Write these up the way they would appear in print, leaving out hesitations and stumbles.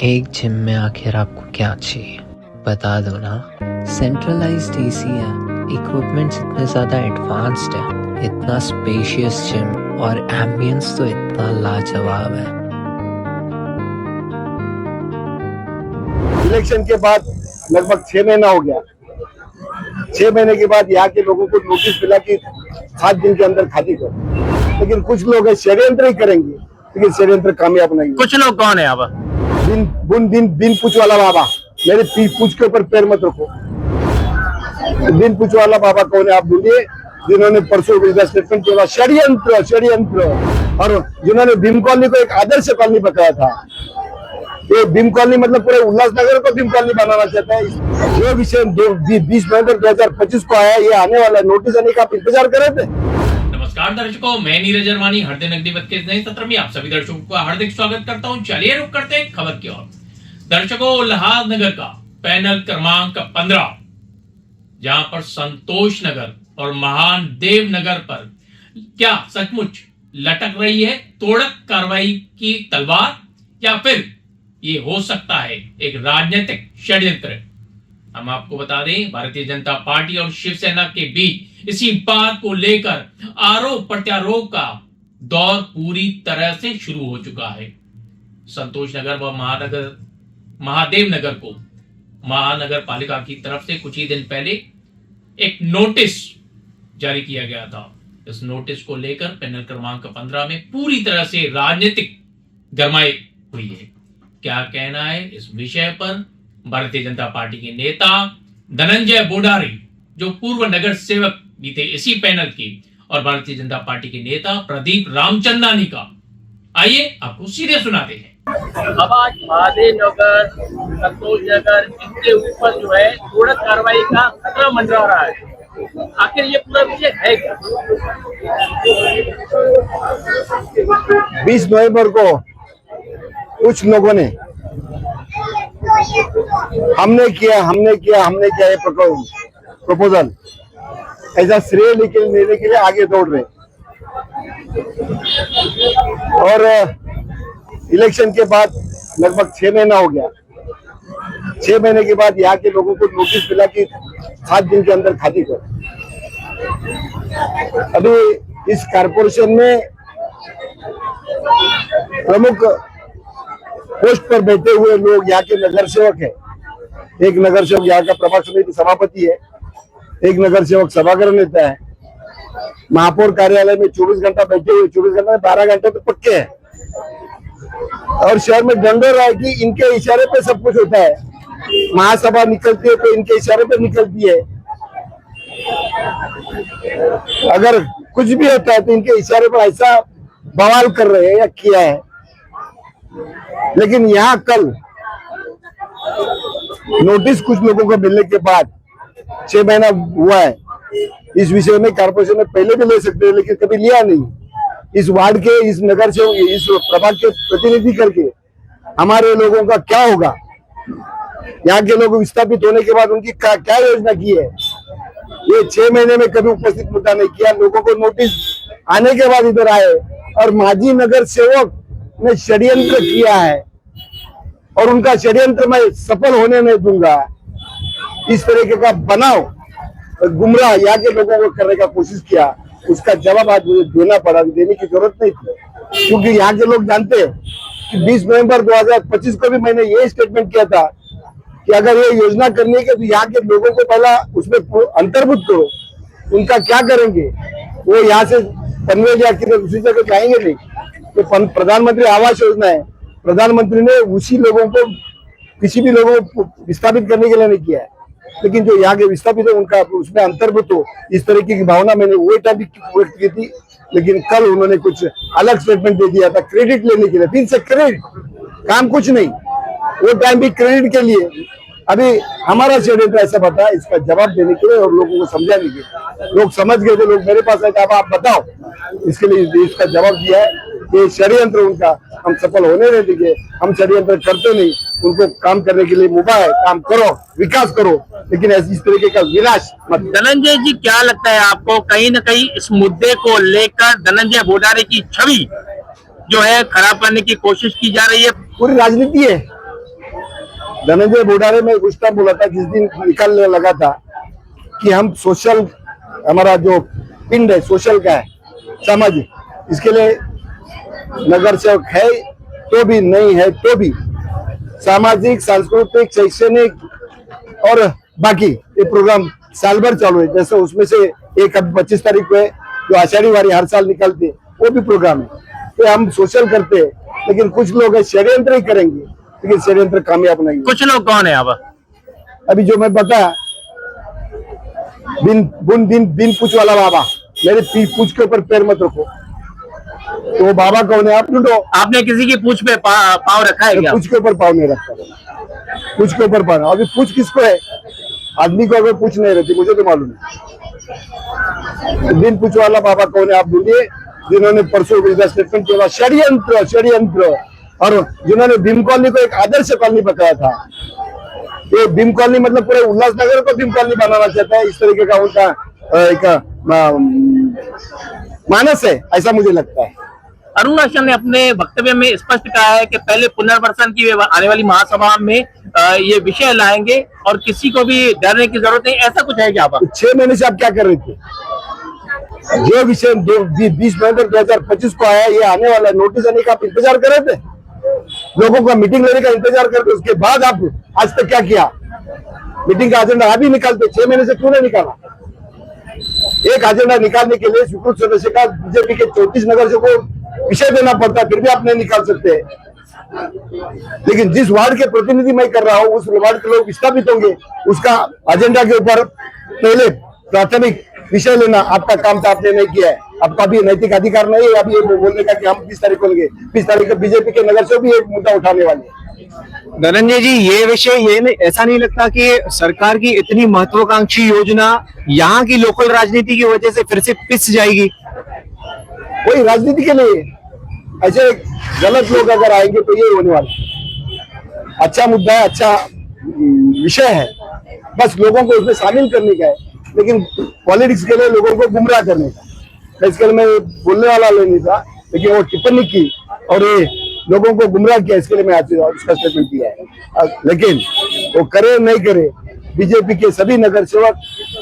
एक जिम में आखिर आपको क्या चाहिए बता दो ना। सेंट्रलाइज्ड एसी है, इक्विपमेंट्स इतने ज़्यादा एडवांस्ड है, इतना स्पेशियस जिम और एम्बियंस तो इतना लाजवाब है। इलेक्शन के बाद लगभग 6 महीना हो गया। 6 महीने के बाद यहाँ के लोगों को नोटिस मिला कि 7 दिन के अंदर खाली करो, लेकिन कुछ लोग षड्यंत्र ही करेंगे, लेकिन षड्यंत्र कामयाब नहीं। कुछ लोग कौन है यहाँ पर? बिन पूछ वाला बाबा, मेरे पूछ के ऊपर पैर मत रखो। बिन पूछ वाला बाबा कौन है आप ढूंढिए, जिन्होंने परसों स्टेटमेंट किया षड्यंत्र, और जिन्होंने भीम कॉलोनी को एक आदर्श कॉलोनी बताया था। ये भीम कॉलोनी मतलब पूरे उल्लासनगर को भीम कॉलोनी बनाना चाहता है। जो विषय 20 नवंबर 2025 को आया, ये आने वाला नोटिस आने का आप इंतजार कर रहे थे। नमस्कार दर्शकों, मैं नीरज अरवानी हर दिन अग्निपथ के नए सत्र में आप सभी दर्शकों का हार्दिक स्वागत करता हूं। चलिए रुक करते हैं खबर की ओर। दर्शकों, उल्लासनगर का पैनल क्रमांक 15, जहां पर संतोष नगर और महादेव नगर पर क्या सचमुच लटक रही है तोड़क कार्रवाई की तलवार, या फिर ये हो सकता है एक राजनीतिक षड्यंत्र। हम आपको बता दें, भारतीय जनता पार्टी और शिवसेना के बीच इसी बात को लेकर आरोप प्रत्यारोप का दौर पूरी तरह से शुरू हो चुका है। संतोष नगर व महादेव नगर को महानगर पालिका की तरफ से कुछ ही दिन पहले एक नोटिस जारी किया गया था। इस नोटिस को लेकर पैनल क्रमांक 15 में पूरी तरह से राजनीतिक गरमाई हुई है। क्या कहना है इस विषय पर भारतीय जनता पार्टी के नेता धनंजय बोडारी, जो पूर्व नगर सेवक भी थे इसी पैनल के, और भारतीय जनता पार्टी के नेता प्रदीप रामचंदानी का, आइए आपको सीधे सुनाते हैं। अब आज महादेव नगर, संतोष नगर, इनके ऊपर जो है तोड़क कार्रवाई का खतरा मंडरा रहा है। आखिर ये पूरा विषय है क्या? 20 नवंबर को कुछ लोगों ने हमने किया ये प्रपोजल ऐसा श्रेय लेने के लिए आगे दौड़ रहे, और इलेक्शन के बाद लगभग 6 महीना हो गया। 6 महीने के बाद यहाँ के लोगों को नोटिस मिला कि 7 दिन के अंदर खाली करो। अभी इस कारपोरेशन में प्रमुख पोस्ट पर बैठे हुए लोग यहाँ के नगर सेवक है। एक नगर सेवक यहाँ का प्रभाग समिति सभापति है, एक नगर सेवक सभागृह नेता है। महापौर कार्यालय में 24 घंटा बैठे हुए, 24 घंटा में 12 घंटे तो पक्के हैं, और शहर में ढंढोरा है कि इनके इशारे पे सब कुछ होता है। महासभा निकलती है तो इनके इशारे पे निकलती है, अगर कुछ भी होता है तो इनके इशारे पर ऐसा बवाल कर रहे हैं या किया है। लेकिन यहाँ कल नोटिस कुछ लोगों को मिलने के बाद 6 महीना हुआ है। इस विषय में कारपोरेशन में पहले भी ले सकते हैं, लेकिन कभी लिया नहीं। इस वार्ड के, इस नगर से, इस प्रभाग के प्रतिनिधि करके हमारे लोगों का क्या होगा? यहाँ के लोग विस्थापित होने के बाद उनकी क्या योजना की है? ये 6 महीने में कभी उपस्थित मुद्दा नहीं किया। लोगों को नोटिस आने के बाद इधर आए, और माजी नगर सेवक ने षड्यंत्र किया है, और उनका षड्यंत्र मैं सफल होने नहीं दूंगा। इस तरीके का बनाव गुमराह यहाँ के लोगों को करने का कोशिश किया, उसका जवाब आज मुझे देना पड़ा। देने की जरूरत नहीं थी, क्योंकि यहाँ के लोग जानते हैं कि 20 नवंबर 2025 को भी मैंने ये स्टेटमेंट किया था कि अगर ये योजना करनी है तो यहाँ के लोगों को पहला उसमें अंतर्भुक्त करो। उनका क्या करेंगे? वो यहाँ से पनवेल या दूसरी जगह जाएंगे नहीं। तो प्रधानमंत्री आवास योजना है, प्रधानमंत्री ने उसी लोगों को, किसी भी लोगों को विस्थापित करने के लिए नहीं किया है, लेकिन जो यहाँ के विस्थापित है उनका उसमें अंतर्भुक्त हो, इस तरीके की भावना मैंने वो टाइम व्यक्त की थी। लेकिन कल उन्होंने कुछ अलग स्टेटमेंट दे दिया था क्रेडिट लेने के लिए। फिर से क्रेडिट, काम कुछ नहीं, वो टाइम भी क्रेडिट के लिए। अभी हमारा षड्यंत्र ऐसा बता, इसका जवाब देने के लिए और लोगों को समझाने के लिए। लोग समझ गए थे, लोग मेरे पास आए, आप बताओ। इसके लिए इसका जवाब दिया है। ये षड्यंत्र उनका हम सफल होने नहीं देंगे। हम षड्यंत्र करते नहीं, उनको काम करने के लिए मुबा है, काम करो, विकास करो, लेकिन इस तरीके का विनाश मत। धनंजय जी, क्या लगता है आपको, कहीं न कहीं इस मुद्दे को लेकर धनंजय बोडारे की छवि जो है खराब करने की कोशिश की जा रही है? पूरी राजनीति है, धनंजय बोडारे में उस टाइम बोला था जिस दिन निकालने लगा था कि हम सोशल, हमारा जो पिंड है सोशल का है, सामाजिक, इसके लिए नगर सेवक है तो भी नहीं है तो भी सामाजिक, सांस्कृतिक, शैक्षणिक और बाकी ये प्रोग्राम साल भर चालू है। जैसे उसमें से एक 25 तारीख को है जो आषाढ़ी वारी हर साल निकलती है, वो भी प्रोग्राम है। तो हम सोशल करते हैं, लेकिन कुछ लोग षड्यंत्र ही करेंगे, लेकिन षड्यंत्र कामयाब नहीं। कुछ लोग कौन है अब? अभी जो मैं बताया, बिन पूछ वाला बाबा, मेरे पूछ के ऊपर पैर मत रखो, तो वो बाबा कौन है आप ढूंढो। आपने किसी की पूछ पे पाँव रखा है क्या? पूछ के ऊपर पाँव नहीं रखता, पूछ के ऊपर पाँव। अभी पूछ किसको है? आदमी को अगर पूछ नहीं रहती, मुझे तो मालूम है। बिन पूछ वाला बाबा कौन है आप ढूंढिए, जिन्होंने परसों स्टेटमेंट किया, षड्यंत्र, और जिन्होंने भीम कॉलोनी को एक आदर्श कॉलोनी बताया था। ये भीम कॉलोनी मतलब पूरे उल्लासनगर को भीम कॉलोनी बनाना चाहता है, इस तरीके का उनका एक मानस है, ऐसा मुझे लगता है। अरुण आश्रम ने अपने वक्तव्य में स्पष्ट कहा है कि पहले पुनर्वसन की आने वाली महासभा में ये विषय लाएंगे और किसी को भी डरने की जरूरत नहीं, ऐसा कुछ है क्या? आप 6 महीने से आप क्या कर रहे थे? जो विषय 20 नवंबर 2025 को आया, ये आने वाला नोटिस आने का आप इंतजार कर रहे थे, लोगों का मीटिंग लेने का इंतजार करते, उसके बाद आप आज तक क्या किया? मीटिंग का एजेंडा अभी निकालते, 6 महीने से क्यों नहीं निकाला? एक एजेंडा निकालने के लिए स्वीकृत सदस्य का बीजेपी के 34 नगर को विषय देना पड़ता, फिर भी आप नहीं निकाल सकते। लेकिन जिस वार्ड के प्रतिनिधि मैं कर रहा हूँ, उस वार्ड के लोग विस्थापित होंगे, उसका एजेंडा के ऊपर पहले प्राथमिक विषय लेना आपका काम था, आपने नहीं किया है। आपका भी नैतिक अधिकार नहीं है अभी ये बोलने का कि हम 20 तारीख को लेंगे। 20 तारीख को बीजेपी के नगर से भी एक मुद्दा उठाने वाले हैं। धनंजय जी, ये विषय ऐसा नहीं लगता कि सरकार की इतनी महत्वाकांक्षी योजना यहाँ की लोकल राजनीति की वजह से फिर से पिस जाएगी? कोई राजनीति के लिए ऐसे गलत लोग अगर आएंगे तो ये होने वाला। अच्छा मुद्दा है, अच्छा विषय है, बस लोगों को उसमें शामिल करने का है, लेकिन पॉलिटिक्स के लिए लोगों को गुमराह करने का। इसके लिए मैं बोलने वाला नहीं था, लेकिन वो टिप्पणी की और ये लोगों को गुमराह किया, इसके लिए मैं आज उसका स्टेटमेंट किया है। लेकिन वो करे नहीं करे, बीजेपी के सभी नगर सेवक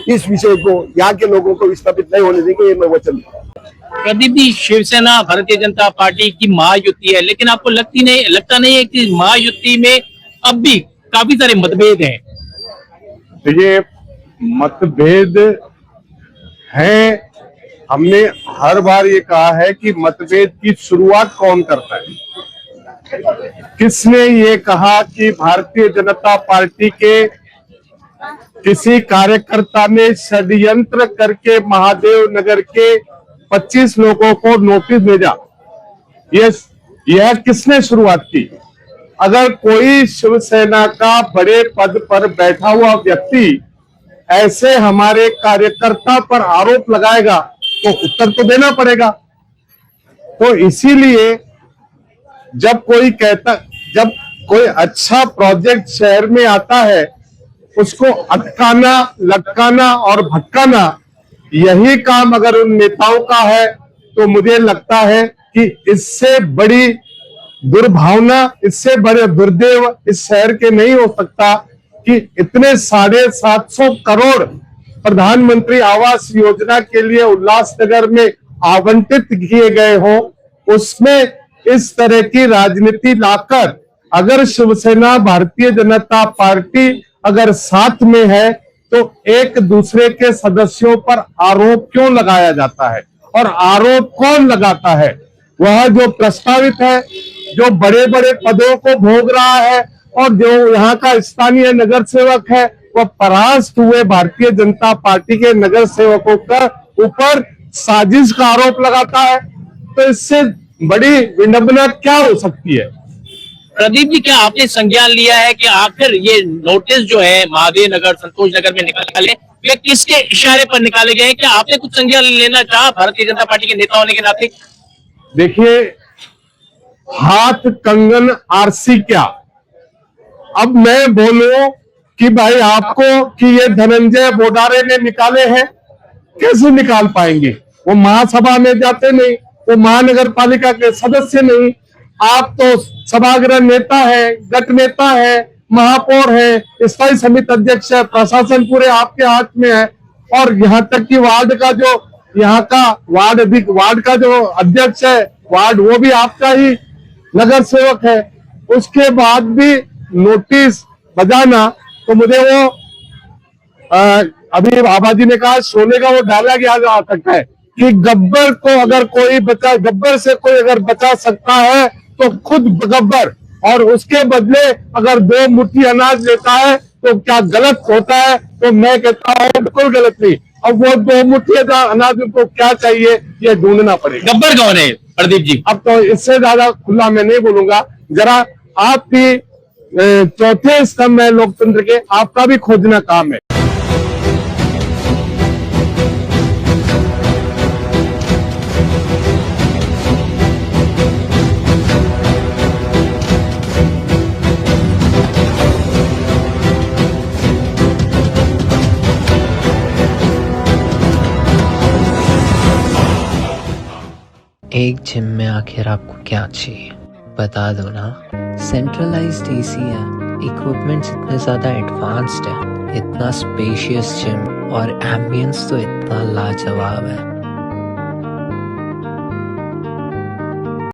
इस विषय को यहाँ के लोगों को विस्थापित नहीं होने देंगे, ये मैं वचन दूंगा। प्रदीप जी, शिवसेना भारतीय जनता पार्टी की महायुति है, लेकिन आपको लगता नहीं है कि महायुति में अब भी काफी सारे मतभेद हैं? देखिए, मतभेद हैं। हमने हर बार ये कहा है कि मतभेद की शुरुआत कौन करता है? किसने ये कहा कि भारतीय जनता पार्टी के किसी कार्यकर्ता ने षड्यंत्र करके महादेव नगर के 25 लोगों को नोटिस भेजा? यह किसने शुरुआत की? अगर कोई शिवसेना का बड़े पद पर बैठा हुआ व्यक्ति ऐसे हमारे कार्यकर्ता पर आरोप लगाएगा तो उत्तर तो देना पड़ेगा। तो इसीलिए जब कोई अच्छा प्रोजेक्ट शहर में आता है, उसको अटकाना, लटकाना और भटकाना, यही काम अगर उन नेताओं का है, तो मुझे लगता है कि इससे बड़ी दुर्भावना, इससे बड़े दुर्देव इस शहर के नहीं हो सकता कि इतने 750 करोड़ प्रधानमंत्री आवास योजना के लिए उल्लासनगर में आवंटित किए गए हो, उसमें इस तरह की राजनीति लाकर अगर शिवसेना भारतीय जनता पार्टी अगर साथ में है, तो एक दूसरे के सदस्यों पर आरोप क्यों लगाया जाता है? और आरोप कौन लगाता है? वह जो प्रस्तावित है, जो बड़े बड़े पदों को भोग रहा है और जो यहाँ का स्थानीय नगर सेवक है, वह परास्त हुए भारतीय जनता पार्टी के नगर सेवकों का ऊपर साजिश का आरोप लगाता है। तो इससे बड़ी विडंबना क्या हो सकती है? प्रदीप जी, क्या आपने संज्ञान लिया है कि आखिर ये नोटिस जो है महादेव नगर, संतोष नगर में निकाले, वे किसके इशारे पर निकाले गए? क्या आपने कुछ संज्ञान लेना चाहा भारतीय जनता पार्टी के नेता होने के नाते? देखिए, हाथ कंगन आरसी क्या? अब मैं बोलूं कि भाई आपको कि ये धनंजय बोडारे ने निकाले हैं, कैसे निकाल पाएंगे? वो महासभा में जाते नहीं, वो महानगर पालिका के सदस्य नहीं। आप तो सभागृह नेता है, गट नेता है, महापौर है, स्थायी समिति अध्यक्ष है, प्रशासन पूरे आपके हाथ में है, और यहाँ तक कि वार्ड का जो यहाँ का वार्ड का जो अध्यक्ष है वार्ड, वो भी आपका ही नगर सेवक है। उसके बाद भी नोटिस बजाना, तो मुझे वो अभी बाबा जी ने कहा सोने का वो डायलॉग याद आ सकता है कि गब्बर को अगर कोई गब्बर से कोई अगर बचा सकता है तो खुद गब्बर, और उसके बदले अगर 2 मुट्ठी अनाज लेता है तो क्या गलत होता है? तो मैं कहता हूँ बिल्कुल गलत नहीं। अब वो 2 मुट्ठी अनाज को क्या चाहिए ये ढूंढना पड़ेगा। गब्बर कौन है प्रदीप जी? अब तो इससे ज्यादा खुला मैं नहीं बोलूंगा, जरा आप भी चौथे स्तंभ है लोकतंत्र के, आपका भी खोजना काम है। एक जिम में आखिर आपको क्या चाहिए बता दो ना। सेंट्रलाइज्ड एसी है, इक्विपमेंट्स इतने ज्यादा एडवांस्ड है, इतना स्पेशियस जिम और एम्बियंस तो इतना लाजवाब है।